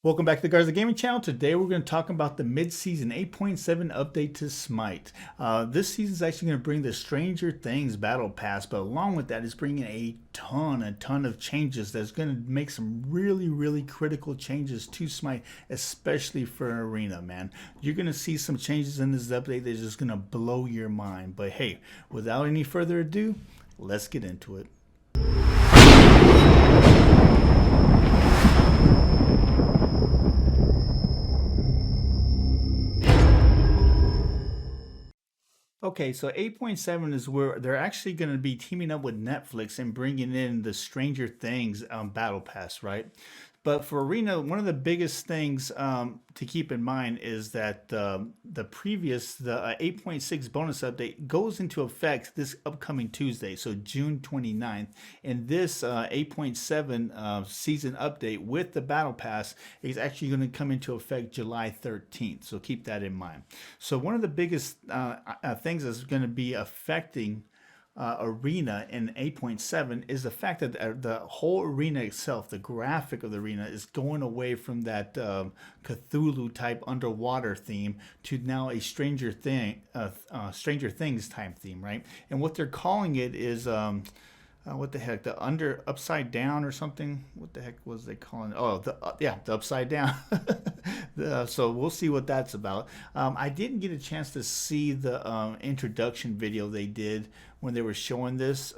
Welcome back to the Garza Gaming Channel. Today we're going to talk about the mid-season 8.7 update to Smite. This season is actually going to bring the Stranger Things Battle Pass, but along with that is bringing a ton of changes that's going to make some really critical changes to Smite, especially for Arena, man. You're going to see some changes in this update that's just going to blow your mind. But hey, without any further ado, let's get into it. Okay, so 8.7 is where they're actually going to be teaming up with Netflix and bringing in the Stranger Things Battle Pass, right? But for Arena, one of the biggest things to keep in mind is that the 8.6 bonus update goes into effect this upcoming Tuesday, so June 29th. And this 8.7 season update with the Battle Pass is actually going to come into effect July 13th. So keep that in mind. So one of the biggest things that's going to be affecting arena in 8.7 is the fact that the whole arena itself, the graphic of the arena, is going away from that Cthulhu type underwater theme to now a Stranger Things type theme, right? And what they're calling it is what the heck, the upside down or something. What the heck was they calling it? Oh, the upside down. So we'll see what that's about. I didn't get a chance to see the introduction video they did when they were showing this.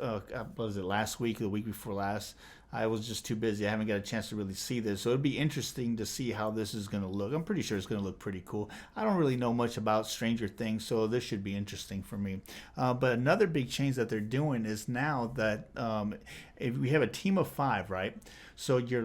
Was it last week or the week before last? I was just too busy. I haven't got a chance to really see this. So it'd be interesting to see how this is going to look. I'm pretty sure it's going to look pretty cool. I don't really know much about Stranger Things, so this should be interesting for me. But another big change that they're doing is now that if we have a team of 5, right? So your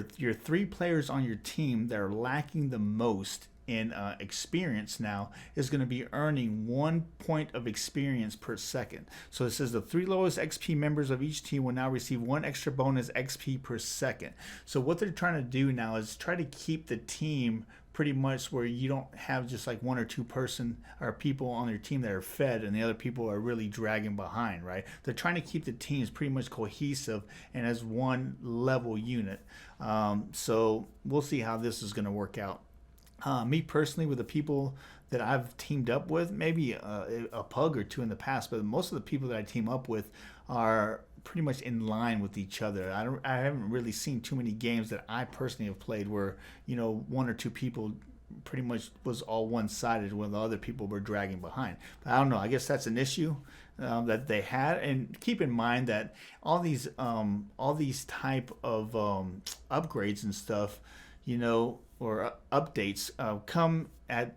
3 players on your team that are lacking the most in experience now is going to be earning 1 point of experience per second. So it says the 3 lowest XP members of each team will now receive 1 extra bonus XP per second. So what they're trying to do now is try to keep the team pretty much where you don't have just like 1 or 2 person or people on your team that are fed and the other people are really dragging behind, right? They're trying to keep the teams pretty much cohesive and as one level unit. So we'll see how this is going to work out. Me personally, with the people that I've teamed up with, maybe a pug or 2 in the past, but most of the people that I team up with are pretty much in line with each other. I haven't really seen too many games that I personally have played where 1 or 2 people pretty much was all one-sided when the other people were dragging behind. But I don't know. I guess that's an issue that they had. And keep in mind that all these type of upgrades and stuff, or updates come at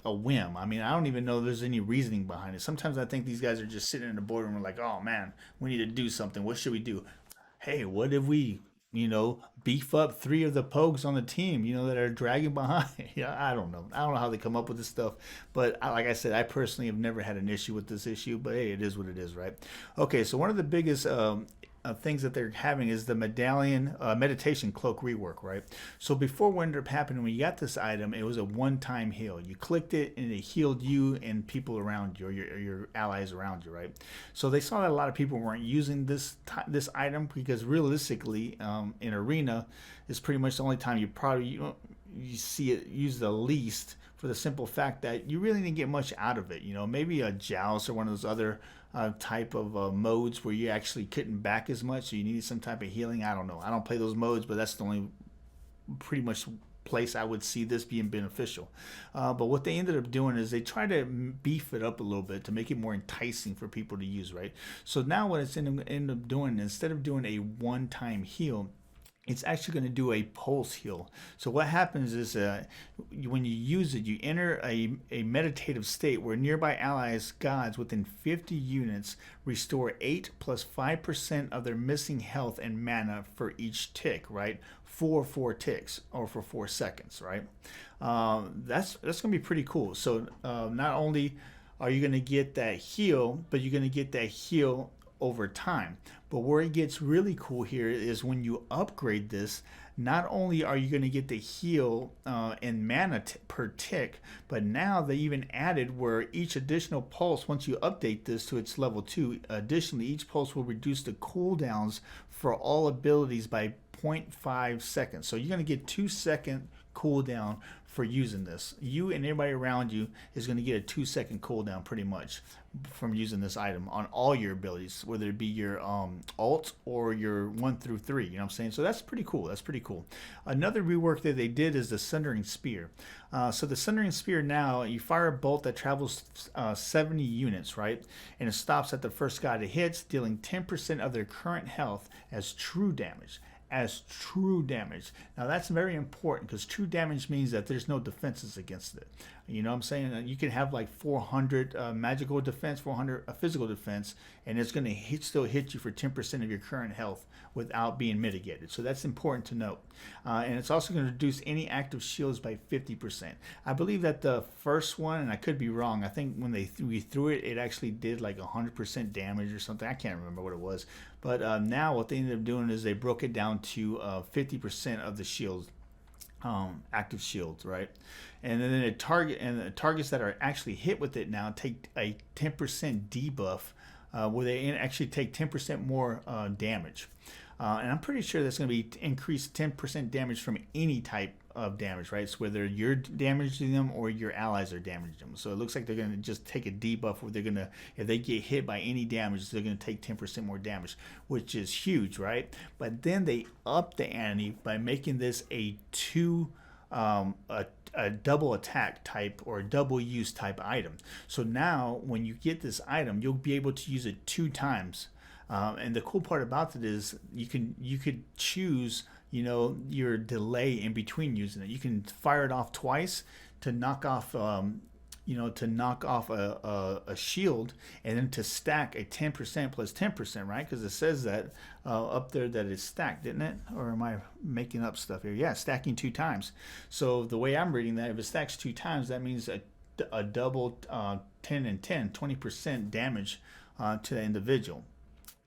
a whim. I mean, I don't even know there's any reasoning behind it. Sometimes I think these guys are just sitting in the boardroom and like, oh man, we need to do something. What should we do? Hey, what if we, beef up 3 of the pogues on the team, that are dragging behind? Yeah, I don't know. I don't know how they come up with this stuff. But like I said, I personally have never had an issue with this issue. But hey, it is what it is, right? Okay, so one of the biggest things that they're having is the medallion meditation cloak rework, right? So before what ended up happening when you got this item, it was a one-time heal. You clicked it and it healed you and people around you, or your allies around you, right? So they saw that a lot of people weren't using this item because realistically, in arena, is pretty much the only time you see it used the least, for the simple fact that you really didn't get much out of it. Maybe a joust or one of those other type of modes where you actually couldn't back as much, so you needed some type of healing. I don't know. I don't play those modes, but that's the only pretty much place I would see this being beneficial. But what they ended up doing is they tried to beef it up a little bit to make it more enticing for people to use, right? So now what it's ended up doing, instead of doing a one-time heal, it's actually going to do a pulse heal. So what happens is when you use it, you enter a meditative state where nearby allies, gods within 50 units restore 8 plus 5% of their missing health and mana for each tick, right? For 4 ticks or for 4 seconds, right? That's going to be pretty cool. So not only are you going to get that heal, but you're going to get that heal over time. But where it gets really cool here is when you upgrade this, not only are you going to get the heal and mana per tick, but now they even added where each additional pulse, once you update this to its level 2, additionally each pulse will reduce the cooldowns for all abilities by 0.5 seconds. So you're going to get 2-second cooldown for using this. You and everybody around you is going to get a 2-second cooldown pretty much from using this item on all your abilities, whether it be your alt or your 1 through 3. You know what I'm saying? So that's pretty cool. That's pretty cool. Another rework that they did is the Sundering Spear. So the Sundering Spear, now you fire a bolt that travels 70 units, right? And it stops at the first guy it hits, dealing 10% of their current health as true damage. Now that's very important, because true damage means that there's no defenses against it. You know what I'm saying? You can have like 400 magical defense, 400 physical defense, and it's going to still hit you for 10% of your current health without being mitigated. So that's important to note. And it's also going to reduce any active shields by 50%. I believe that the first one, and I could be wrong, I think when we threw it, it actually did like 100% damage or something. I can't remember what it was. But now what they ended up doing is they broke it down to 50% of the shields, active shields, right? And then the targets that are actually hit with it now take a 10% debuff, where they actually take 10% more damage. And I'm pretty sure that's going to be increased 10% damage from any type of damage, right? So whether you're damaging them or your allies are damaging them. So it looks like they're going to just take a debuff where they're going to, if they get hit by any damage, they're going to take 10% more damage, which is huge, right? But then they up the ante by making this a double attack type or double use type item. So now when you get this item, you'll be able to use it 2 times. And the cool part about it is you could choose, you know, your delay in between using it. You can fire it off twice to knock off, a shield, and then to stack a 10% plus 10%, right? Because it says that up there that it's stacked, didn't it? Or am I making up stuff here? Yeah, stacking 2 times. So the way I'm reading that, if it stacks 2 times, that means a double 10 and 10, 20% damage to the individual.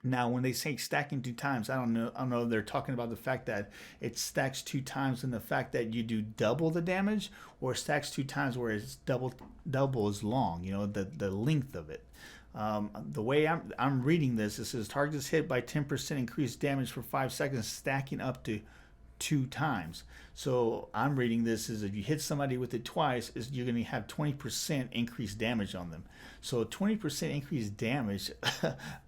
Now, when they say stacking 2 times, I don't know if they're talking about the fact that it stacks 2 times and the fact that you do double the damage, or stacks 2 times where it's double as long, you know, the length of it. The way I'm reading this, it says targets hit by 10% increased damage for 5 seconds, stacking up to 2 times. So I'm reading this as if you hit somebody with it twice, you're going to have 20% increased damage on them. So 20% increased damage,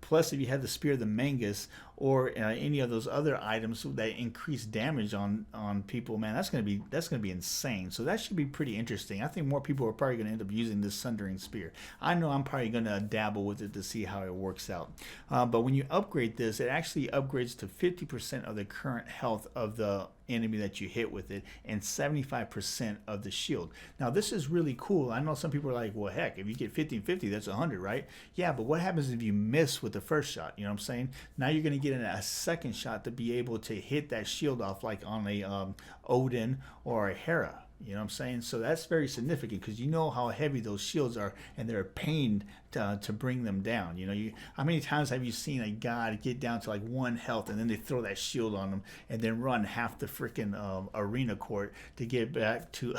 plus if you have the Spear of the Mangus or any of those other items that increase damage on people, man, that's going to be insane. So that should be pretty interesting. I think more people are probably going to end up using this Sundering Spear. I know I'm probably going to dabble with it to see how it works out. But when you upgrade this, it actually upgrades to 50% of the current health of the enemy that you hit with it, and 75% of the shield. Now this is really cool. I know some people are like, well, heck, if you get 50 and 50, that's 100, right? Yeah, but what happens if you miss with the first shot? You know what I'm saying? Now you're going to get a second shot to be able to hit that shield off, like on a Odin or a Hera. You know what I'm saying? So that's very significant, because you know how heavy those shields are, and they're a pain to bring them down. You know, how many times have you seen a god get down to like 1 health, and then they throw that shield on them, and then run half the freaking arena court to get back to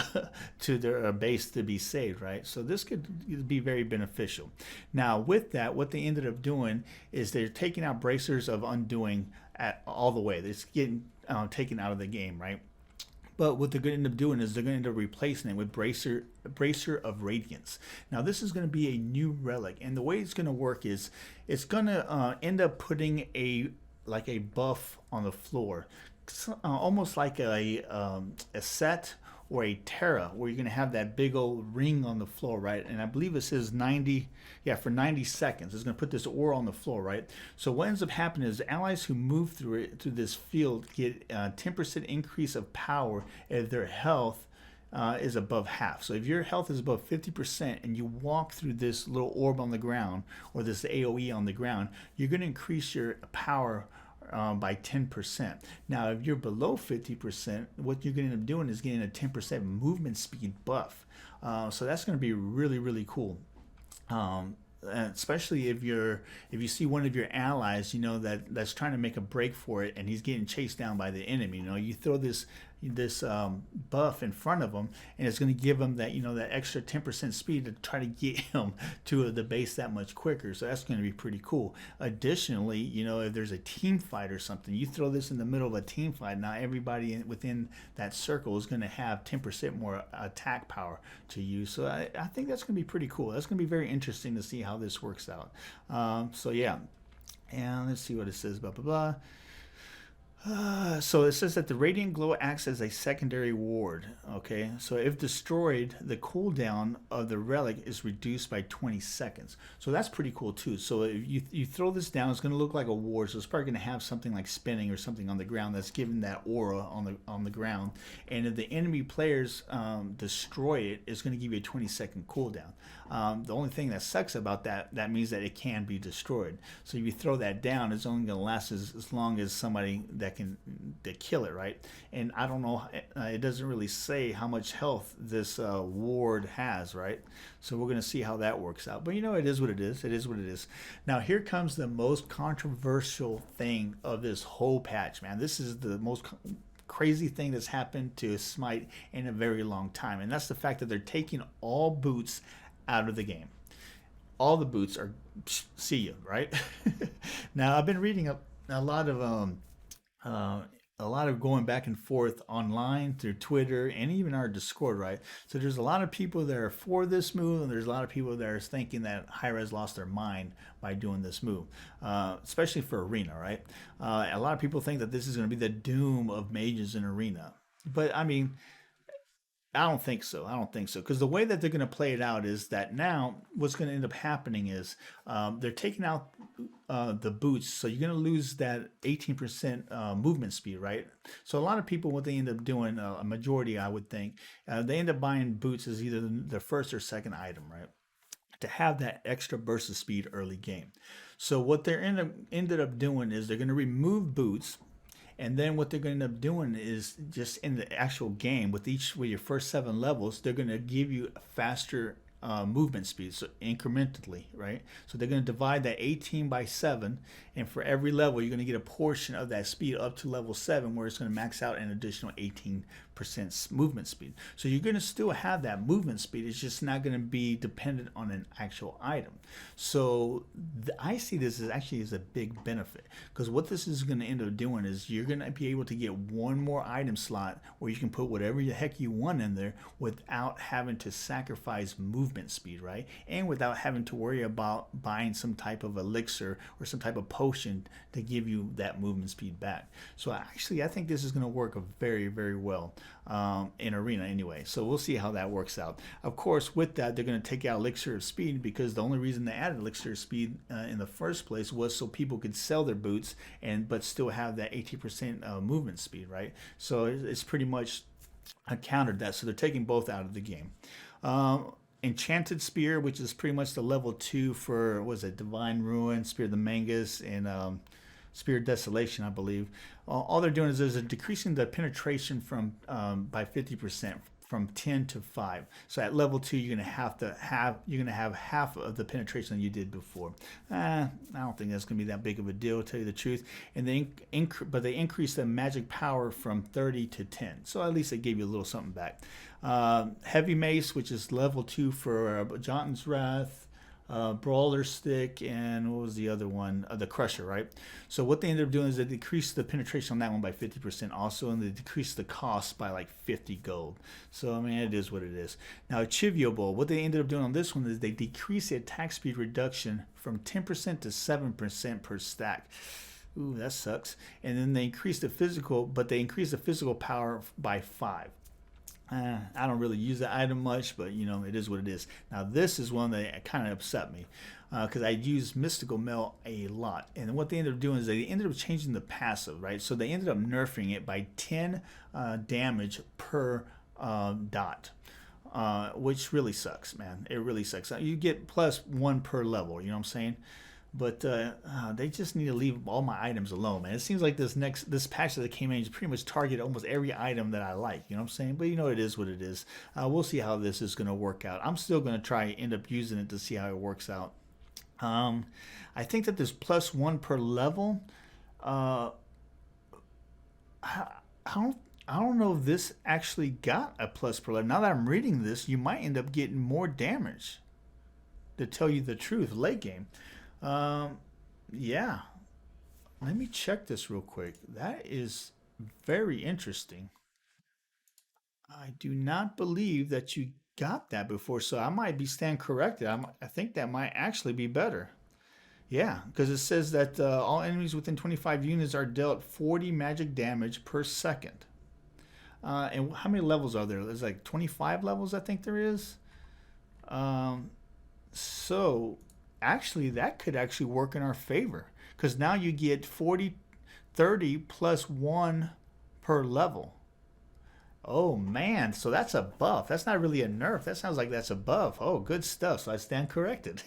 to their base to be saved, right? So this could be very beneficial. Now with that, what they ended up doing is they're taking out Bracers of Undoing all the way. It's getting taken out of the game, right? But what they're going to end up doing is they're going to end up replacing it with Bracer of Radiance. Now this is going to be a new relic, and the way it's going to work is it's going to end up putting a buff on the floor, almost like a set or a Terra, where you're going to have that big old ring on the floor, right? And I believe it says 90, for 90 seconds. It's going to put this aura on the floor, right? So what ends up happening is allies who move through this field get 10% increase of power if their health is above half. So if your health is above 50% and you walk through this little orb on the ground, or this AoE on the ground, you're going to increase your power by 10%. Now, if you're below 50%, what you're going to end up doing is getting a 10% movement speed buff. So that's going to be really, really cool. Especially if you see one of your allies, you know, that's trying to make a break for it, and he's getting chased down by the enemy. You know, you throw this this buff in front of him, and it's going to give him that, that extra 10% speed to try to get him to the base that much quicker. So that's going to be pretty cool. Additionally, if there's a team fight or something, you throw this in the middle of a team fight. Now everybody within that circle is going to have 10% more attack power to use. So I think that's going to be pretty cool. That's going to be very interesting to see how this works out. So yeah, and let's see what it says. Blah blah blah. So it says that the radiant glow acts as a secondary ward. Okay, so if destroyed, the cooldown of the relic is reduced by 20 seconds. So that's pretty cool too. So if you throw this down, it's going to look like a ward. So it's probably going to have something like spinning or something on the ground that's giving that aura on the ground. And if the enemy players destroy it, it's going to give you a 20-second cooldown. The only thing that sucks about that means that it can be destroyed. So if you throw that down, it's only going to last as long as somebody that can kill it, right? And I don't know, it doesn't really say how much health this ward has, right? So we're going to see how that works out. But it is what it is. It is what it is. Now here comes the most controversial thing of this whole patch, man. This is the most crazy thing that's happened to Smite in a very long time, and that's the fact that they're taking all boots out of the game. All the boots are see you, right? Now I've been reading a lot of going back and forth online through Twitter and even our Discord, right? So there's a lot of people that are for this move, and there's a lot of people that are thinking that Hera has lost their mind by doing this move, especially for Arena, right? A lot of people think that this is going to be the doom of mages in Arena, but I mean, I don't think so. I don't think so. Because the way that they're going to play it out is that now what's going to end up happening is they're taking out the boots. So you're going to lose that 18% movement speed, right? So a lot of people, what they end up doing, a majority, I would think, they end up buying boots as either the first or second item, right? To have that extra burst of speed early game. So what they're ended up doing is they're going to remove boots. And then what they're going to end up doing is just in the actual game with your first 7 levels, they're going to give you faster movement speed, so incrementally, right? So they're going to divide that 18 by 7, and for every level, you're going to get a portion of that speed up to level 7, where it's going to max out an additional 18% movement speed. So you're going to still have that movement speed. It's just not going to be dependent on an actual item. So I see this as a big benefit, because what this is going to end up doing is you're going to be able to get one more item slot where you can put whatever the heck you want in there without having to sacrifice movement speed, right? And without having to worry about buying some type of elixir or some type of potion to give you that movement speed back. So actually, I think this is going to work very, very well in Arena anyway. So we'll see how that works out. Of course, with that, they're going to take out Elixir of Speed, because the only reason they added Elixir of Speed in the first place was so people could sell their boots but still have that 80% movement speed, right? So it's pretty much countered that. So they're taking both out of the game. Enchanted Spear, which is pretty much the level 2 for, was it Divine Ruin, Spear of the Mangus, and Spear of Desolation, I believe. All they're doing is there's a decreasing the penetration from by 50% from 10 to 5. So at level 2, you're gonna have half of the penetration that you did before. I don't think that's gonna be that big of a deal, to tell you the truth. And they increased the magic power from 30 to 10. So at least they gave you a little something back. Heavy Mace, which is level 2 for Jotun's Wrath, Brawler Stick, and what was the other one? The Crusher, right? So what they ended up doing is they decreased the penetration on that one by 50% also, and they decreased the cost by like 50 gold. So, I mean, it is what it is. Now, Chiviable, what they ended up doing on this one is they decreased the attack speed reduction from 10% to 7% per stack. Ooh, that sucks. And then they increased the physical power by 5. I don't really use the item much, but it is what it is. Now this is one that kind of upset me, because I use Mystical Melt a lot, and what they ended up doing is they ended up changing the passive, right? So they ended up nerfing it by 10 damage per dot, which really sucks, man. It really sucks. You get +1 per level, you know what I'm saying? But they just need to leave all my items alone, man. It seems like this patch that came in just pretty much targeted almost every item that I like. You know what I'm saying? But it is what it is. We'll see how this is going to work out. I'm still going to try and end up using it to see how it works out. I think that there's +1 per level. I don't. I don't know if this actually got a plus per level. Now that I'm reading this, you might end up getting more damage. To tell you the truth, late game. Um, yeah. Let me check this real quick. That is very interesting. I do not believe that you got that before, so I might be stand corrected. I think that might actually be better. Yeah, because it says that all enemies within 25 units are dealt 40 magic damage per second. And how many levels are there? There's like 25 levels, I think there is. Um, so actually, that could actually work in our favor because now you get 40, 30 plus one per level. Oh man, so that's a buff. That's not really a nerf. That sounds like that's a buff. Oh, good stuff. So I stand corrected.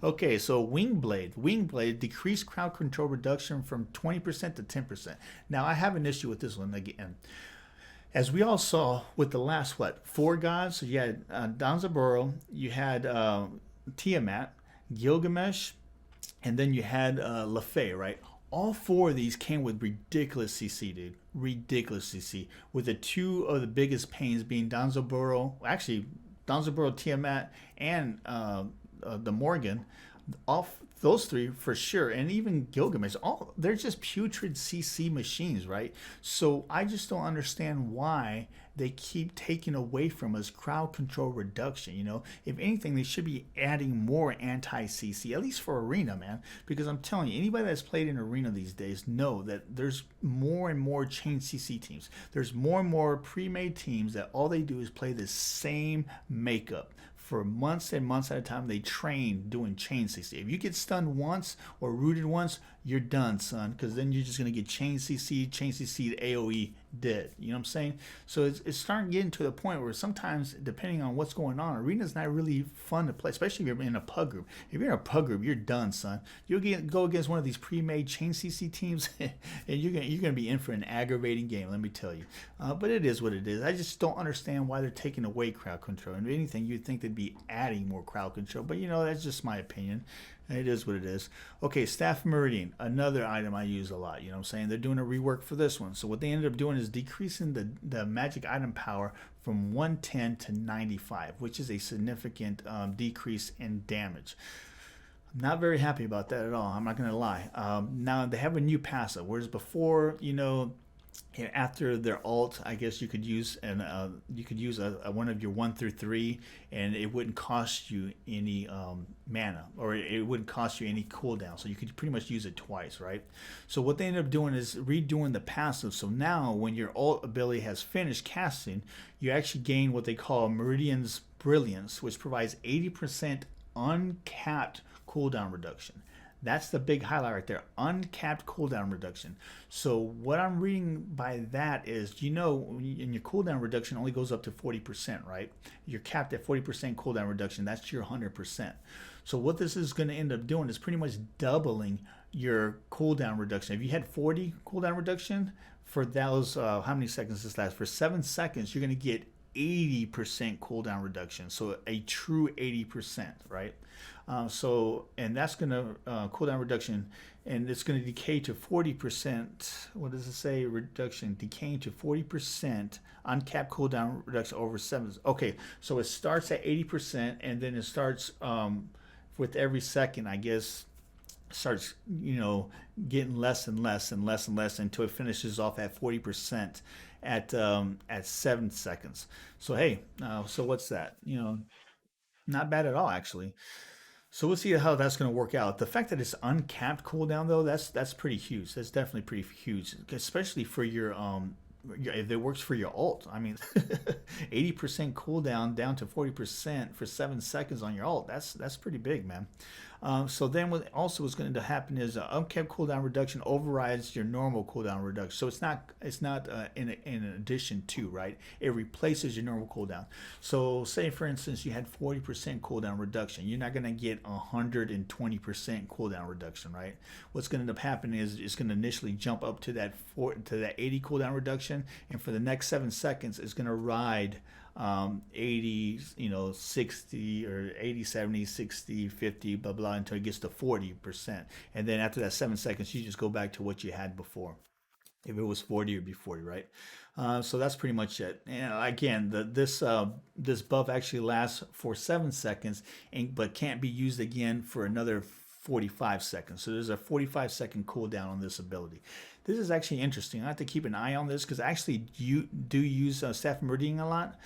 Okay, so Wing Blade. Wing Blade decreased crowd control reduction from 20% to 10%. Now I have an issue with this one again. As we all saw with the last what four gods, so you had Danzaburo, you had Tiamat, Gilgamesh, and then you had Lefay, right? All four of these came with ridiculous CC, dude. Ridiculous CC. With the two of the biggest pains being Danzaburo, actually, Danzaburo, Tiamat, and the Morgan. All those three for sure, and even Gilgamesh. All they're just putrid CC machines, right? So I just don't understand why they keep taking away from us crowd control reduction. If anything, they should be adding more anti CC, at least for Arena, man. Because I'm telling you, anybody that's played in Arena these days know that there's more and more chain CC teams. There's more and more pre-made teams that all they do is play the same makeup for months and months at a time. They train doing chain CC. If you get stunned once or rooted once, you're done, son, because then you're just going to get chain CC to AoE dead. You know what I'm saying? So it's starting getting to the point where sometimes, depending on what's going on, Arena's not really fun to play, especially if you're in a pug group. If you're in a pug group, you're done, son. Go against one of these pre-made chain CC teams, and you're gonna be in for an aggravating game. Let me tell you. But it is what it is. I just don't understand why they're taking away crowd control. And if anything, you'd think they'd be adding more crowd control. But that's just my opinion. It is what it is. Okay, Staff Meridian, another item I use a lot. You know what I'm saying? They're doing a rework for this one. So what they ended up doing is decreasing the magic item power from 110 to 95, which is a significant decrease in damage. I'm not very happy about that at all. I'm not going to lie. Now they have a new passive, whereas before, after their alt, I guess you could use a one of your 1 through 3, and it wouldn't cost you any mana, or it wouldn't cost you any cooldown. So you could pretty much use it twice, right? So what they end up doing is redoing the passive. So now when your alt ability has finished casting, you actually gain what they call Meridian's Brilliance, which provides 80% uncapped cooldown reduction. That's the big highlight right there. Uncapped cooldown reduction. So what I'm reading by that is, in your cooldown reduction only goes up to 40%, right? You're capped at 40% cooldown reduction. That's your 100%. So what this is going to end up doing is pretty much doubling your cooldown reduction. If you had 40 cooldown reduction for those, how many seconds this lasts? For 7 seconds, you're going to get 80% cooldown reduction. So a true 80%, right? And that's going to cooldown reduction, and it's going to decay to 40%. What does it say? Reduction decaying to 40% uncapped cooldown reduction over 7. Okay, so it starts at 80%, and then it starts with every second, I guess, starts getting less and less and less and less until it finishes off at 40% at 7 seconds. So hey, so what's that? Not bad at all, actually. So we'll see how that's going to work out. The fact that it's uncapped cooldown, though, that's pretty huge. That's definitely pretty huge, especially for if it works for your alt. I mean, 80% cooldown down to 40% for 7 seconds on your alt. That's pretty big, man. So then what also is going to happen is uncapped cooldown reduction overrides your normal cooldown reduction. So it's not in addition to, right? It replaces your normal cooldown. So say for instance you had 40% cooldown reduction, you're not going to get 120% cooldown reduction, right? What's going to end up happening is it's going to initially jump up to that 80 cooldown reduction, and for the next 7 seconds it's going to ride 80, 60, or 80, 70, 60, 50, blah, blah, until it gets to 40%. And then after that 7 seconds, you just go back to what you had before. If it was 40, it would be 40, right? So that's pretty much it. And again, this buff actually lasts for 7 seconds, but can't be used again for another 45 seconds. So there's a 45-second cooldown on this ability. This is actually interesting. I have to keep an eye on this because I actually do use Staff Meridian a lot.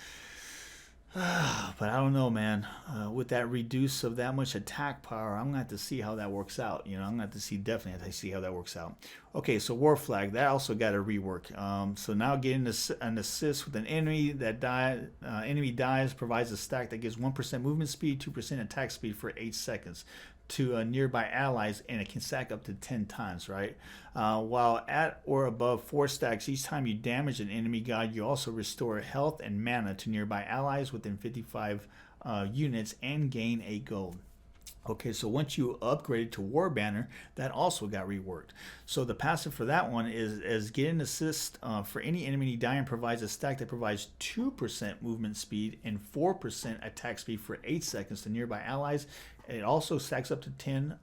But I don't know, man. With that reduce of that much attack power, I'm gonna have to see how that works out. You know, I'm gonna have to see, definitely have to see how that works out. Okay, so War Flag, that also got a rework. So now getting an assist with an enemy that enemy dies provides a stack that gives 1% movement speed, 2% attack speed for 8 seconds to nearby allies, and it can stack up to 10 times, right? While at or above 4 stacks, each time you damage an enemy god, you also restore health and mana to nearby allies within 55 units and gain a gold. Okay, so once you upgraded to War Banner, that also got reworked. So the passive for that one is get an assist for any enemy dying, provides a stack that provides 2% movement speed and 4% attack speed for 8 seconds to nearby allies. It also stacks up to 10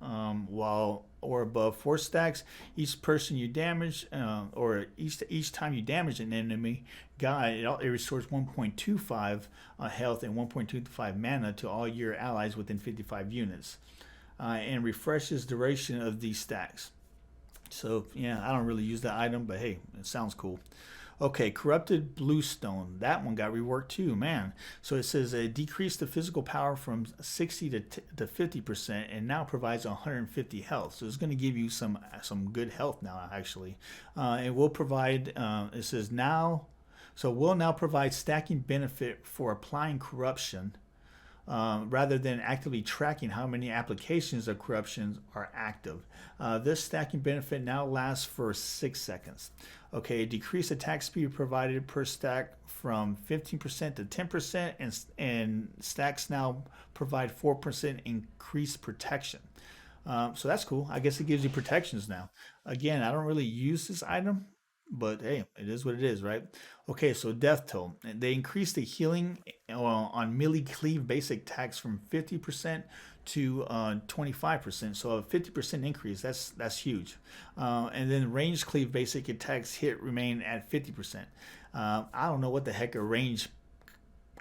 while or above 4 stacks. Each person you damage, or each time you damage an enemy god, it restores 1.25 health and 1.25 mana to all your allies within 55 units, and refreshes duration of these stacks. So yeah, I don't really use that item, but hey, it sounds cool. Okay, Corrupted Bluestone. That one got reworked too, man. So it says it decreased the physical power from 60 to 50%, and now provides 150 health. So it's going to give you some good health now, actually. It will provide. It says now. So will now provide stacking benefit for applying corruption. Rather than actively tracking how many applications of corruption are active. This stacking benefit now lasts for 6 seconds. Okay, decreased attack speed provided per stack from 15% to 10%, and stacks now provide 4% increased protection. So that's cool. I guess it gives you protections now. Again, I don't really use this item, but hey, it is what it is, right? Okay, so Death Toll. They increased the healing on melee cleave basic attacks from 50% to 25%. So a 50% increase. That's huge. And then range cleave basic attacks hit remain at 50%. I don't know what the heck a range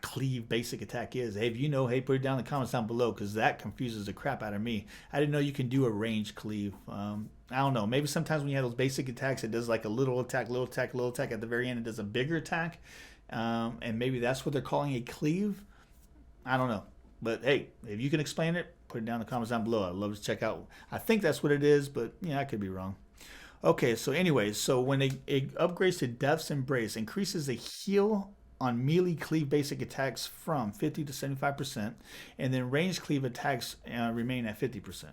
cleave basic attack is. Hey, if you know, hey, put it down in the comments down below, because that confuses the crap out of me. I didn't know you can do a range cleave. I don't know. Maybe sometimes when you have those basic attacks, it does like a little attack, little attack, little attack. At the very end, it does a bigger attack. And maybe that's what they're calling a cleave. I don't know. But hey, if you can explain it, put it down in the comments down below. I'd love to check out. I think that's what it is, but yeah, I could be wrong. Okay, so anyways, so when it upgrades to Death's Embrace, increases the heal on melee cleave basic attacks from 50 to 75%, and then range cleave attacks remain at 50%.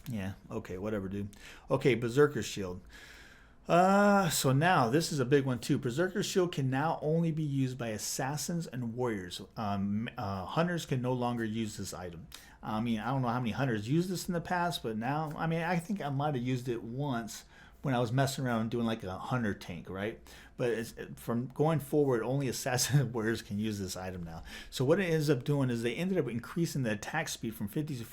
Yeah, okay, whatever, dude. Okay, Berserker Shield. So now this is a big one too. Berserker Shield can now only be used by assassins and warriors. Hunters can no longer use this item. I mean, I don't know how many hunters used this in the past, but now, I mean, I think I might have used it once when I was messing around doing like a hunter tank, right? But from going forward, only assassin and warriors can use this item now. So what it ends up doing is they ended up increasing the attack speed from 15%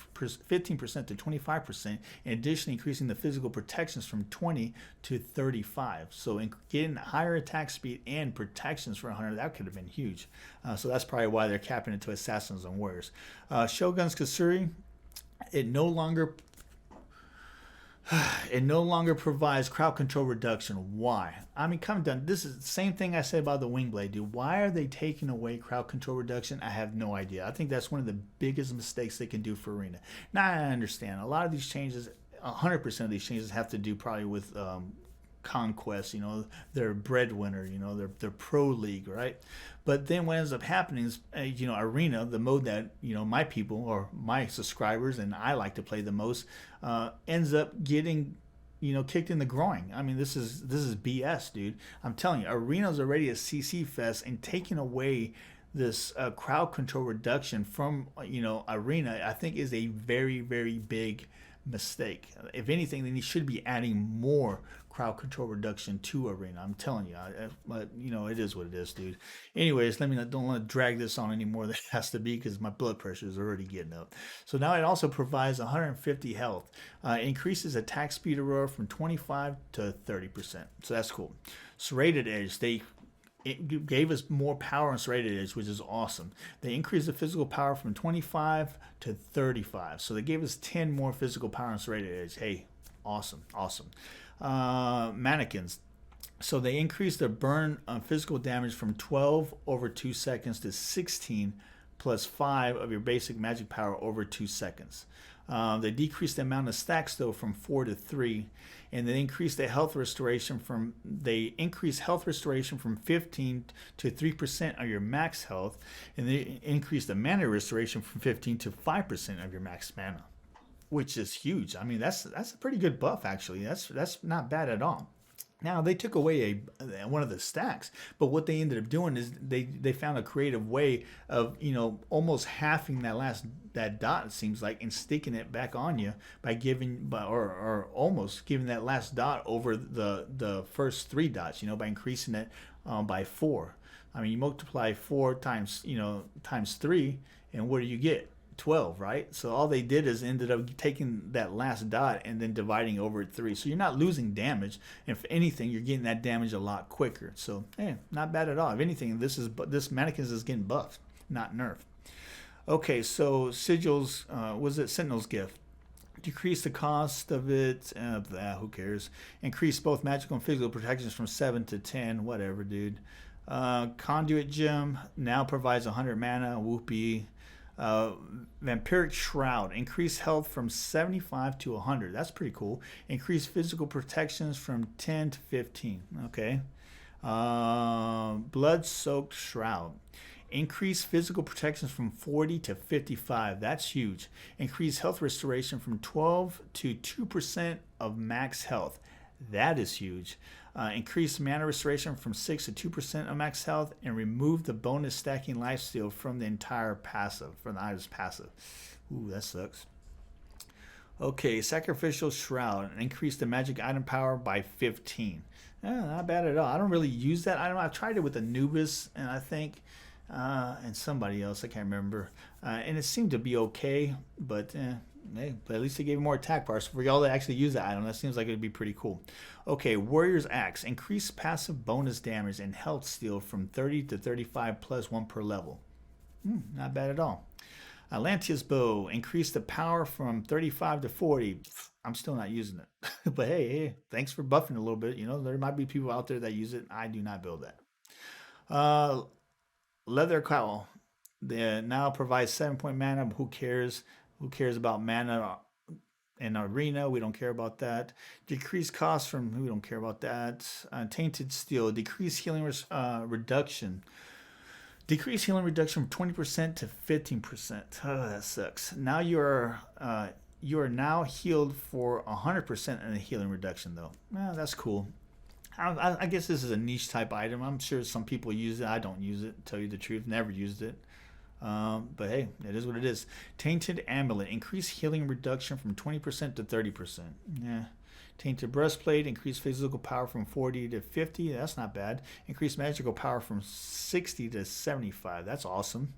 to 25%, in addition increasing the physical protections from 20 to 35. So getting higher attack speed and protections for a hunter, that could have been huge. So that's probably why they're capping it to assassins and warriors. Shogun's Kasuri, it no longer provides crowd control reduction. Why? I mean, come down. This is the same thing I said about the Wingblade, dude. Why are they taking away crowd control reduction? I have no idea. I think that's one of the biggest mistakes they can do for Arena. Now, I understand. A lot of these changes, 100% of these changes have to do probably with conquest, you know, their breadwinner, you know, their pro league, right? But then what ends up happening is, you know, Arena, the mode that, you know, my people or my subscribers and I like to play the most, ends up getting, you know, kicked in the groin. I mean, this is BS, dude. I'm telling you, Arena's already a CC fest, and taking away this crowd control reduction from, you know, Arena, I think is a very, very big mistake. If anything, then you should be adding more crowd control reduction to Arena. I'm telling you, but you know, it is what it is, dude. Anyways, don't want to drag this on any more than it has to be, because my blood pressure is already getting up. So now it also provides 150 health, increases attack speed aurora from 25 to 30%. So that's cool. Serrated Edge, they it gave us more power on Serrated Edge, which is awesome. They increased the physical power from 25 to 35. So they gave us 10 more physical power on Serrated Edge. Hey, awesome, awesome. Mannequins. So they increased the burn physical damage from 12 over 2 seconds to 16 plus 5 of your basic magic power over 2 seconds. They decreased the amount of stacks though from 4 to 3, and they increased the health restoration from 15 to 3% of your max health, and they increased the mana restoration from 15 to 5% of your max mana, which is huge. I mean, that's a pretty good buff actually. That's not bad at all. Now they took away one of the stacks, but what they ended up doing is they found a creative way of almost halving that dot, it seems like, and sticking it back on you or almost giving that last dot over the first 3 dots, by increasing it by 4. I mean, you multiply 4 times 3, and what do you get? 12, right? So all they did is ended up taking that last dot and then dividing over 3. So you're not losing damage. If anything, you're getting that damage a lot quicker. So not bad at all. If anything, this mannequins is getting buffed, not nerfed. Okay, so sigils, was it Sentinel's Gift? Decrease the cost of it. Who cares? Increase both magical and physical protections from 7 to 10. Whatever, dude. Conduit Gem now provides 100 mana. Whoopee. Vampiric Shroud, increase health from 75 to 100. That's pretty cool. Increase physical protections from 10 to 15. Okay. Blood Soaked Shroud, increase physical protections from 40 to 55. That's huge. Increase health restoration from 12 to 2% of max health. That is huge. Increase mana restoration from 6 to 2% of max health, and remove the bonus stacking lifesteal from the entire passive, from the item's passive. Ooh, that sucks. Okay, Sacrificial Shroud, increase the magic item power by 15. Not bad at all. I don't really use that item. I've tried it with Anubis, and I think, and somebody else, I can't remember. And it seemed to be okay, but hey, but at least they gave more attack power. So for y'all that actually use that item, that seems like it'd be pretty cool. Okay, Warrior's Axe, increase passive bonus damage and health steal from 30 to 35 plus 1 per level. Not bad at all. Atlanteus Bow, increase the power from 35 to 40. I'm still not using it. But hey, thanks for buffing a little bit. There might be people out there that use it. I do not build that. Leather Cowl, they now provides 7-point mana. Who cares? Who cares about mana in Arena? We don't care about that. Decrease cost from, we don't care about that. Tainted Steel, decrease healing reduction. Decrease healing reduction from 20% to 15%. Oh, that sucks. Now you are now healed for 100% in the healing reduction, though. That's cool. I guess this is a niche type item. I'm sure some people use it. I don't use it, to tell you the truth. Never used it. But hey, it is what it is. Tainted Amulet, increase healing reduction from 20% to 30%. Yeah. Tainted Breastplate, increase physical power from 40 to 50. That's not bad. Increase magical power from 60 to 75. That's awesome.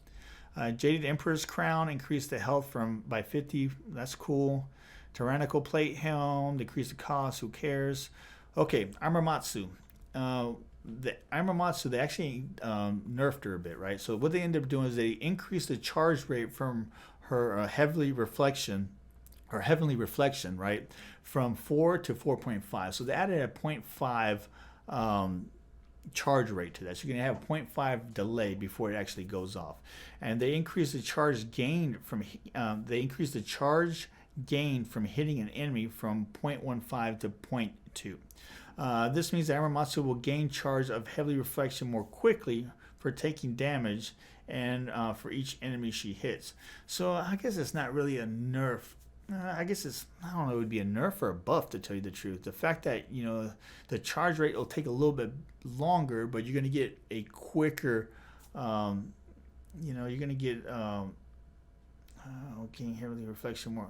Jaded Emperor's Crown, increase the health by 50. That's cool. Tyrannical Plate Helm, decrease the cost. Who cares? Okay, Armamatsu. The Armamatsu, they actually nerfed her a bit, right? So what they ended up doing is they increased the charge rate from her heavenly reflection, right, from 4 to 4.5. So they added a 0.5 charge rate to that. So you're gonna have a 0.5 delay before it actually goes off, and they increased the charge gain from hitting an enemy from 0.15 to 0.2. This means that Armamatsu will gain charge of heavily reflection more quickly for taking damage and for each enemy she hits. So I guess it's not really a nerf. I don't know, it would be a nerf or a buff, to tell you the truth. The fact that, the charge rate will take a little bit longer, but you're going to get a quicker, you're going to get, gain heavily reflection more.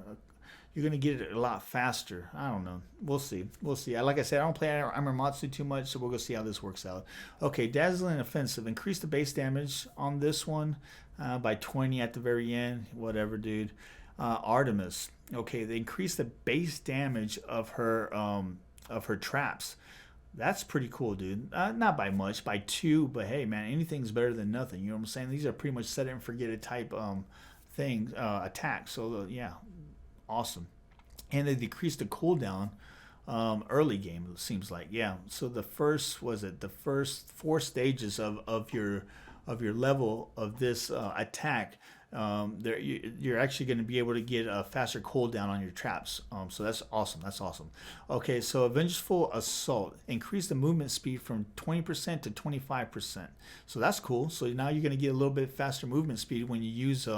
You're going to get it a lot faster. I don't know. We'll see. Like I said, I don't play Armamatsu too much, so we'll go see how this works out. Okay, Dazzling Offensive. Increase the base damage on this one by 20 at the very end. Whatever, dude. Artemis. Okay, they increase the base damage of her traps That's pretty cool, dude. Not by much, by two, but hey, man, anything's better than nothing. You know what I'm saying? These are pretty much set it and forget it type things, attacks. So yeah, awesome. And they decreased the cooldown early game. It seems like, yeah. So the first was it the first four stages of your level of this attack. You're actually going to be able to get a faster cooldown on your traps. So that's awesome. That's awesome. Okay, so Vengeful Assault increase the movement speed from 20% to 25%. So that's cool. So now you're going to get a little bit faster movement speed when you use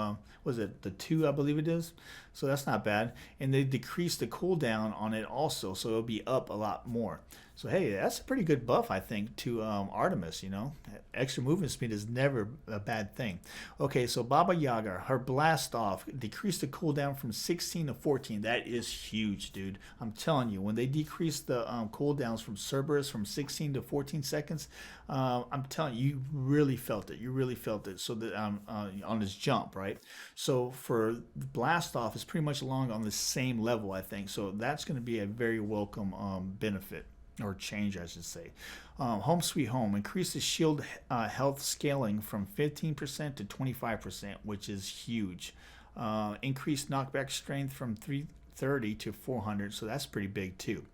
was it the two, I believe it is. So that's not bad. And they decrease the cooldown on it also, so it'll be up a lot more. So hey, that's a pretty good buff, I think, to Artemis. You know, extra movement speed is never a bad thing. Okay, so Baba Yaga, her blast off decreased the cooldown from 16 to 14. That is huge, dude. I'm telling you, when they decrease the cooldowns from Cerberus from 16 to 14 seconds, I'm telling you, you really felt it. You really felt it. So that on this jump, right? So for blast off, it's pretty much along on the same level, I think. So that's going to be a very welcome benefit or change, I should say. Home Sweet Home increases shield health scaling from 15% to 25%, which is huge. Increased knockback strength from 330 to 400, so that's pretty big too.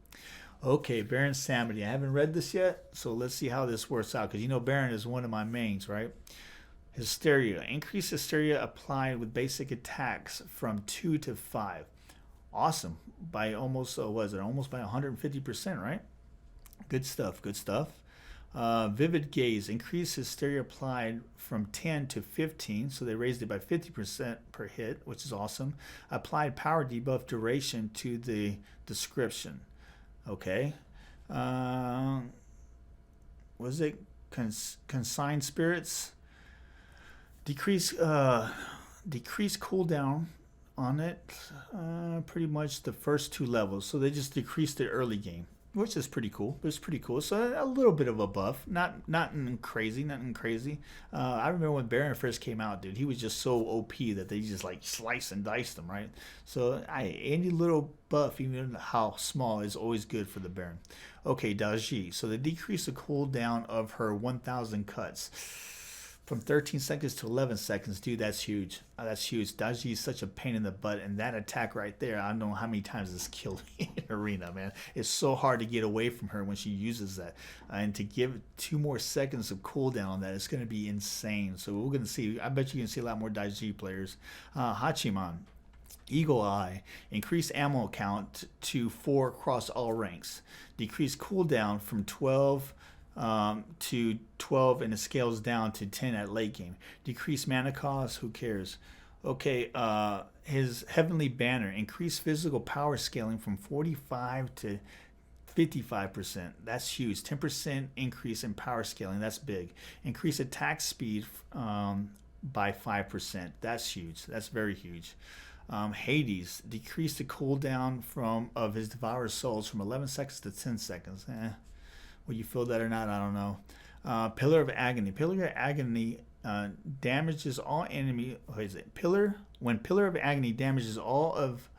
Okay, Baron Samity. I haven't read this yet, so let's see how this works out, because you know Baron is one of my mains, right? Hysteria. Increased hysteria applied with basic attacks from 2 to 5. Awesome. By almost, was it almost by 150%, right? Good stuff, good stuff. Vivid Gaze, increased hysteria applied from 10 to 15, so they raised it by 50% per hit, which is awesome. Applied power debuff duration to the description. Okay. Was it Consigned Spirits? Decrease cooldown on it, pretty much the first two levels, so they just decreased it early game, which is pretty cool. It's pretty cool. So a little bit of a buff, nothing crazy, nothing crazy. I remember when Baron first came out, dude. He was just so OP that they just like slice and dice them, right? So any little buff, even how small, is always good for the Baron. Okay, Daji. So they decrease the cooldown of her 1,000 cuts from 13 seconds to 11 seconds. Dude, that's huge. That's huge. Daji is such a pain in the butt, and that attack right there, I don't know how many times it's killed me in Arena, man. It's so hard to get away from her when she uses that. And to give 2 more seconds of cooldown on that, it's going to be insane. So we're going to see, I bet you can see a lot more Daiji players. Hachiman. Eagle Eye, increase ammo count to 4 across all ranks. Decrease cooldown from 12 to 12, and it scales down to 10 at late game. Decrease mana cost, who cares? Okay, his Heavenly Banner, increase physical power scaling from 45 to 55%. That's huge. 10% increase in power scaling. That's big. Increase attack speed by 5%. That's huge. That's very huge. Hades, decrease the cooldown of his Devourer Souls from 11 seconds to 10 seconds. Will you feel that or not? I don't know. Pillar of Agony. Pillar of Agony damages all enemy. What is it? When Pillar of Agony damages all of.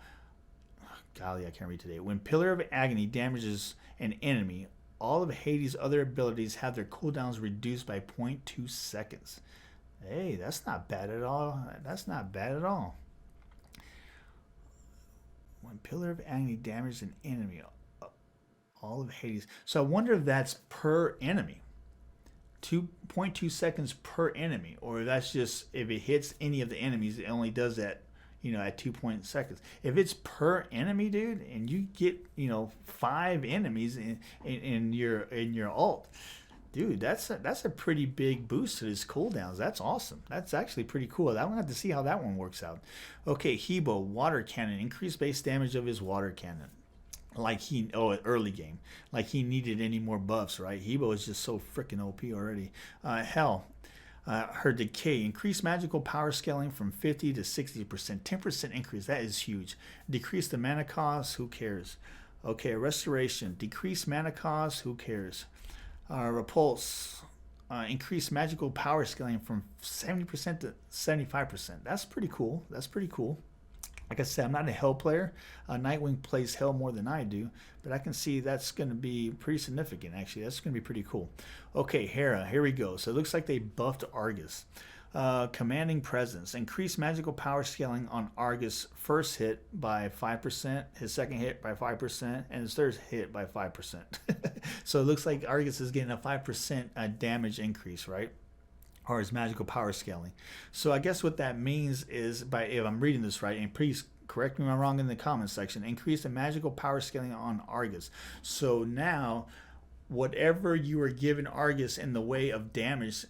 Golly, I can't read today. When Pillar of Agony damages an enemy, all of Hades' other abilities have their cooldowns reduced by 0.2 seconds. Hey, that's not bad at all. That's not bad at all. When Pillar of Agony damages an enemy, all of Hades. So I wonder if that's per enemy. 2.2 seconds per enemy, or if that's just if it hits any of the enemies, it only does that, at 2 seconds. If it's per enemy, dude, and you get 5 enemies in your ult, dude, that's a pretty big boost to his cooldowns. That's awesome. That's actually pretty cool. I'm gonna have to see how that one works out. Okay, Hebo, Water Cannon, increase base damage of his Water Cannon. Early game, like he needed any more buffs, right? Hebo is just so freaking OP already. Hell, her Decay, increase magical power scaling from 50 to 60%, 10% increase. That is huge. Decrease the mana cost. Who cares? Okay, Restoration, decrease mana cost. Who cares? Repulse, increase magical power scaling from 70% to 75%. That's pretty cool. That's pretty cool. Like I said, I'm not a Hell player. Nightwing plays Hell more than I do, but I can see that's going to be pretty significant, actually. That's going to be pretty cool. Okay, Hera, here we go. So it looks like they buffed Argus. Commanding Presence. Increase magical power scaling on Argus' first hit by 5%, his second hit by 5%, and his third hit by 5%. So it looks like Argus is getting a 5% damage increase, right? Or his magical power scaling. So I guess what that means is, by if I'm reading this right, and please correct me if I'm wrong in the comments section, increase the magical power scaling on Argus. So now, whatever you are giving Argus in the way of damage,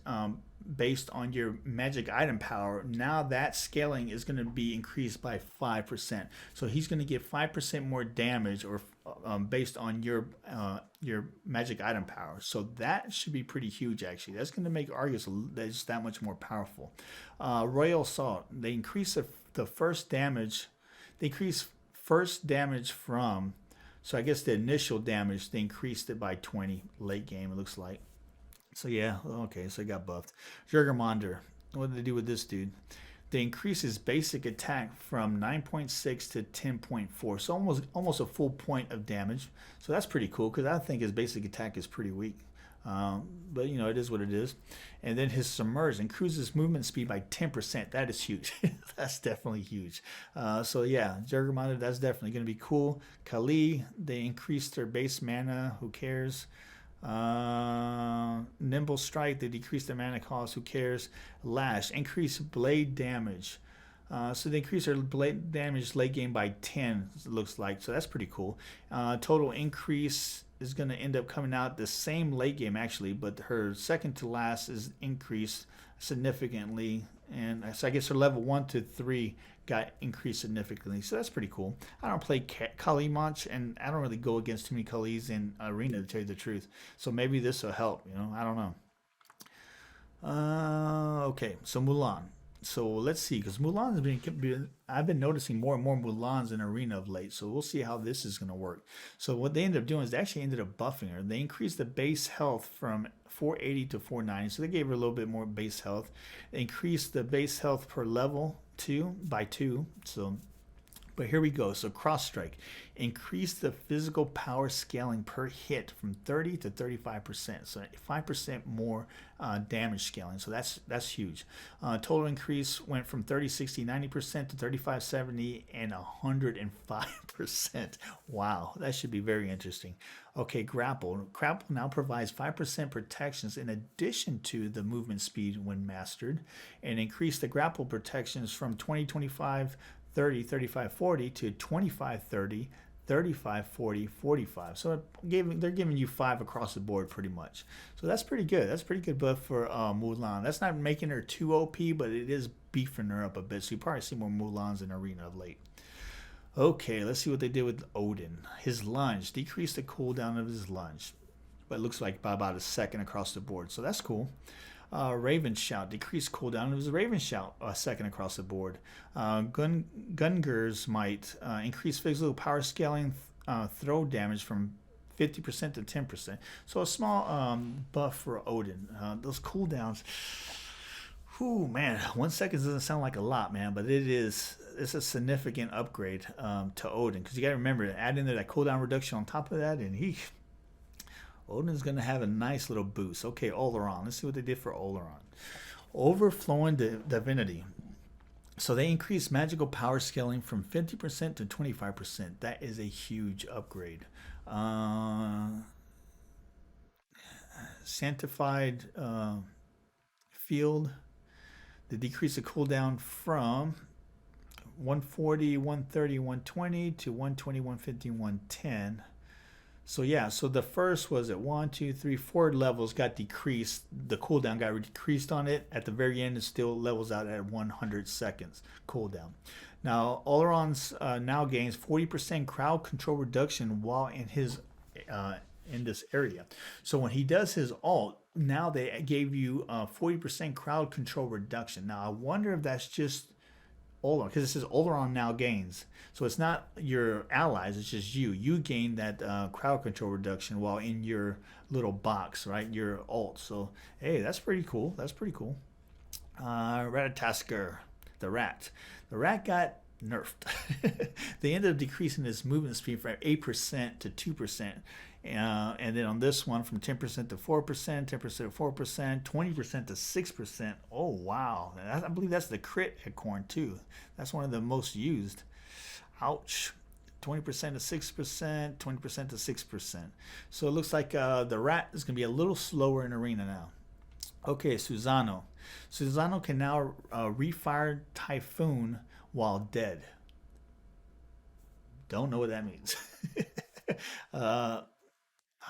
based on your magic item power, now that scaling is going to be increased by 5%. So he's going to get 5% more damage, or based on your magic item power. So that should be pretty huge, actually. That's going to make Argus just that much more powerful. Royal Assault. They increase the first damage. They increase first damage from, so I guess the initial damage, they increased it by 20 late game, it looks like. So yeah, okay, so he got buffed. Jurgermonder. What did they do with this dude? They increase his basic attack from 9.6 to 10.4. So almost a full point of damage. So that's pretty cool, because I think his basic attack is pretty weak. But you know, it is what it is. And then his Submerge increases movement speed by 10%. That is huge. That's definitely huge. So yeah, Jurgermonder, that's definitely going to be cool. Kali, they increased their base mana. Who cares? Nimble Strike, they decrease their mana cost. Who cares? Lash, increase blade damage. So they increase their blade damage late game by 10, it looks like. So that's pretty cool. Total increase is going to end up coming out the same late game, actually, but her second to last is increased significantly. And so I guess her level 1 to 3 got increased significantly. So that's pretty cool. I don't play Kali much, and I don't really go against too many Kalis in Arena, to tell you the truth. So maybe this will help, you know, I don't know. Okay, so Mulan. So let's see, because Mulan has been, I've been noticing more and more Mulans in Arena of late. So we'll see how this is going to work. So what they ended up doing is they actually ended up buffing her. They increased the base health from 480 to 490. So they gave her a little bit more base health. They increased the base health per level by 2. So, but here we go. So Cross Strike, increase the physical power scaling per hit from 30 to 35%. So 5% more damage scaling. So that's huge. Total increase went from 30, 60, 90% to 35, 70, and 105%. Wow, that should be very interesting. Okay, Grapple. Grapple now provides 5% protections in addition to the movement speed when mastered, and increase the grapple protections from 20, 25, 30, 35, 40 to 25, 30, 35, 40, 45. So they're giving you 5 across the board pretty much. So that's pretty good. That's pretty good buff for Mulan. That's not making her too OP, but it is beefing her up a bit. So you probably see more Mulans in Arena of late. Okay, let's see what they did with Odin. His lunge, decreased the cooldown of his lunge, but it looks like by about a second across the board. So that's cool. Raven Shout, decreased cooldown. It was a Raven Shout a second across the board. Gunger's Might, increased physical power scaling throw damage from 50% to 10%. So a small buff for Odin. Those cooldowns, whew, man, 1 second doesn't sound like a lot, man, but it's a significant upgrade to Odin, because you got to remember, add in there that cooldown reduction on top of that, and Odin's going to have a nice little boost. Okay, Oleron. Let's see what they did for Oleron. Overflowing Divinity. So they increased magical power scaling from 50% to 25%. That is a huge upgrade. Sanctified Field. They decreased the cooldown from 140, 130, 120 to 120, 150, 110. So yeah, so the first was at 1, 2, 3, 4 levels got decreased. The cooldown got decreased on it. At the very end, it still levels out at 100 seconds cooldown. Now, Oleron's now gains 40% crowd control reduction while in his in this area. So when he does his ult, now they gave you 40% crowd control reduction. Now I wonder if that's just Oleron, because it says Oleron now gains. So it's not your allies, it's just you. You gain that crowd control reduction while in your little box, right? Your ult. So, hey, that's pretty cool. That's pretty cool. Ratatasker, the rat. The rat got nerfed. They ended up decreasing his movement speed from 8% to 2%. And then on this one, from 10% to 4%, 10% to 4%, 20% to 6%. Oh, wow. I believe that's the crit acorn, too. That's one of the most used. Ouch. 20% to 6%, 20% to 6%. So it looks like the rat is going to be a little slower in arena now. Okay, Susano. Susano can now refire Typhoon while dead. Don't know what that means. uh,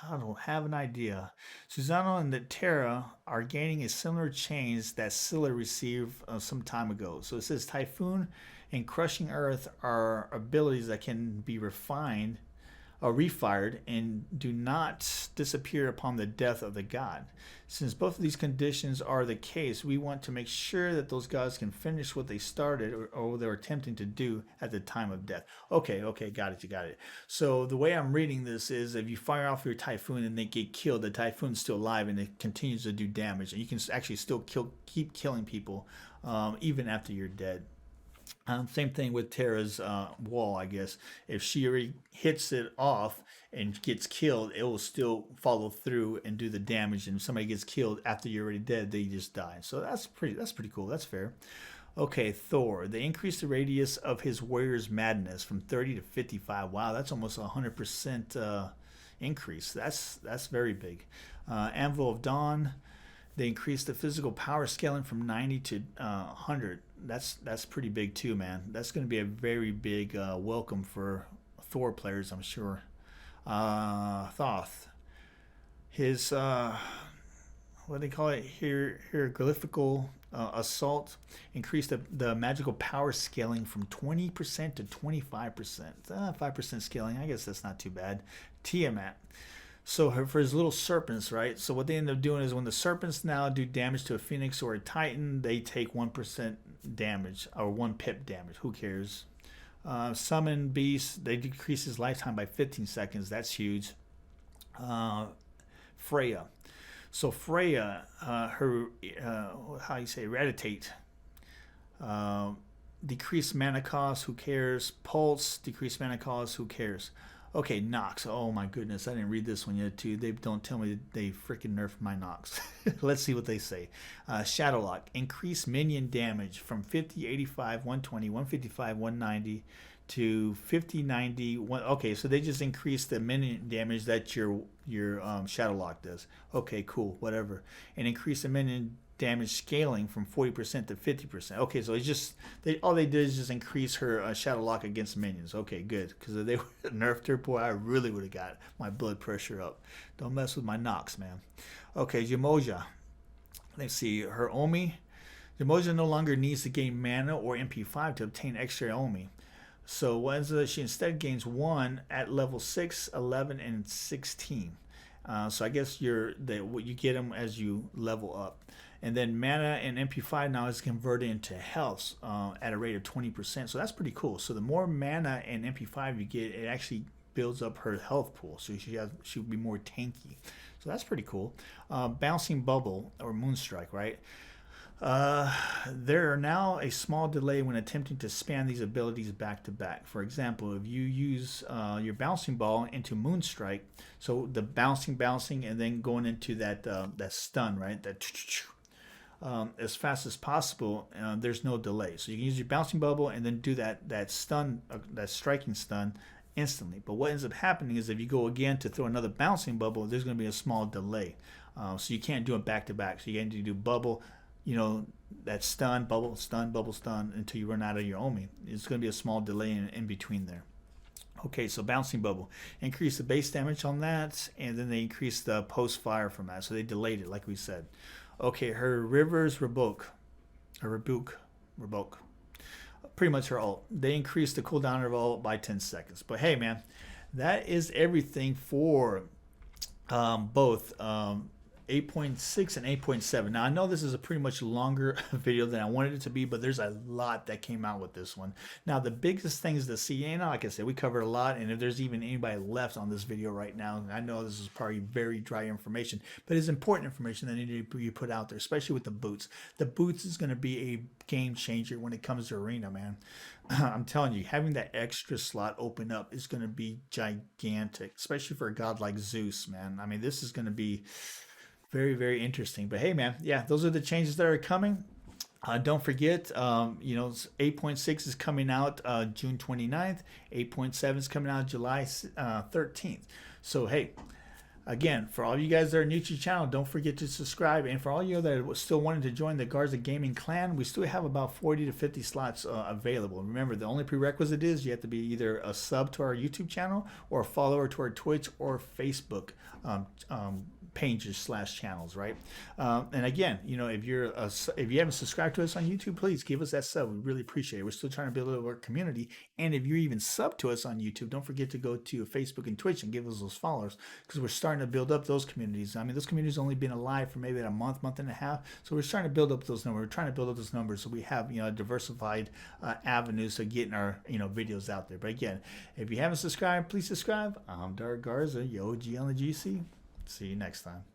I don't have an idea. Susano and the Terra are gaining a similar change that Scylla received some time ago. So it says Typhoon and Crushing Earth are abilities that can be refined or refired and do not disappear upon the death of the god. Since both of these conditions are the case, we want to make sure that those gods can finish what they started or they were attempting to do at the time of death. Okay, got it, you got it. So the way I'm reading this is if you fire off your Typhoon and they get killed, the Typhoon's still alive and it continues to do damage. And you can actually still keep killing people even after you're dead. Same thing with Terra's wall, I guess. If she already hits it off and gets killed, it will still follow through and do the damage. And if somebody gets killed after you're already dead, they just die. So that's pretty cool. That's fair. Okay, Thor. They increased the radius of his warrior's madness from 30 to 55. Wow, that's almost a 100% increase. That's very big. Anvil of Dawn. They increased the physical power scaling from 90 to 100. That's pretty big too, man. That's going to be a very big welcome for Thor players, I'm sure. Thoth. His, what do they call it? Hieroglyphical assault increased the magical power scaling from 20% to 25%. 5% scaling, I guess that's not too bad. Tiamat. So for his little serpents, right? So what they end up doing is when the serpents now do damage to a phoenix or a titan, they take 1% damage or 1 pip damage. Who cares? Summon beasts, they decrease his lifetime by 15 seconds. That's huge. Freya. So Freya, her, how you say, eradicate. Decrease mana cost, who cares? Pulse, decrease mana cost, who cares? Okay, Nox. Oh my goodness, I didn't read this one yet too. They don't tell me they freaking nerfed my Nox. Let's see what they say. Shadowlock. Increase minion damage from 50, 85, 120, 155, 190 to 50, 90. Okay, so they just increased the minion damage that your Shadowlock does. Okay, cool, whatever. And increase the minion damage scaling from 40% to 50%. Okay, so it's just all they did is just increase her Shadowlock against minions. Okay, good, because if they would have nerfed her, boy, I really would have got my blood pressure up. Don't mess with my Nox, man. Okay, Jamoja. Let's see, her Omi. Jamoja no longer needs to gain mana or MP5 to obtain extra Omi. So what is it? She instead gains 1 at level 6, 11, and 16. So I guess you get them as you level up. And then mana and MP5 now is converted into health at a rate of 20%. So that's pretty cool. So the more mana and MP5 you get, it actually builds up her health pool. So she'll be more tanky. So that's pretty cool. Bouncing Bubble or Moonstrike, right? There are now a small delay when attempting to spam these abilities back to back. For example, if you use your bouncing ball into Moonstrike, so the bouncing, and then going into that stun, right? That as fast as possible. There's no delay, so you can use your bouncing bubble and then do that stun, that striking stun instantly. But what ends up happening is if you go again to throw another bouncing bubble, there's going to be a small delay. So you can't do it back to back. So you need to do bubble, that stun, bubble, stun until you run out of your Omi. It's going to be a small delay in between there. Okay, so bouncing bubble. Increase the base damage on that, and then they increase the post fire from that. So they delayed it, like we said. Okay, her River's Rebuke. Pretty much her ult. They increased the cooldown of her ult by 10 seconds. But hey, man, that is everything for both 8.6 and 8.7. Now I know this is a pretty much longer video than I wanted it to be, but there's a lot that came out with this one. Now the biggest things to see, and like I said, we covered a lot, and if there's even anybody left on this video right now, I know this is probably very dry information, but it's important information that need to be put out there, especially with the boots. The boots is going to be a game changer when it comes to Arena, man. I'm telling you, having that extra slot open up is going to be gigantic, especially for a god like Zeus, man. I mean, this is going to be very, very interesting. But hey, man, yeah, those are the changes that are coming. Don't forget, 8.6 is coming out June 29th. 8.7 is coming out July 13th. So, hey, again, for all you guys that are new to the channel, don't forget to subscribe. And for all you that are still wanting to join the Garza Gaming clan, we still have about 40 to 50 slots available. Remember, the only prerequisite is you have to be either a sub to our YouTube channel or a follower to our Twitch or Facebook pages / channels, right? And again, if you haven't subscribed to us on YouTube, please give us that sub. We really appreciate it. We're still trying to build our community. And if you're even sub to us on YouTube, don't forget to go to Facebook and Twitch and give us those followers, because we're starting to build up those communities. I mean, those communities only been alive for maybe a month and a half. So we're starting to build up those numbers. We're trying to build up those numbers so we have, diversified avenues to getting our, videos out there. But again, if you haven't subscribed, please subscribe. I'm Dark Garza, your OG on the GC. See you next time.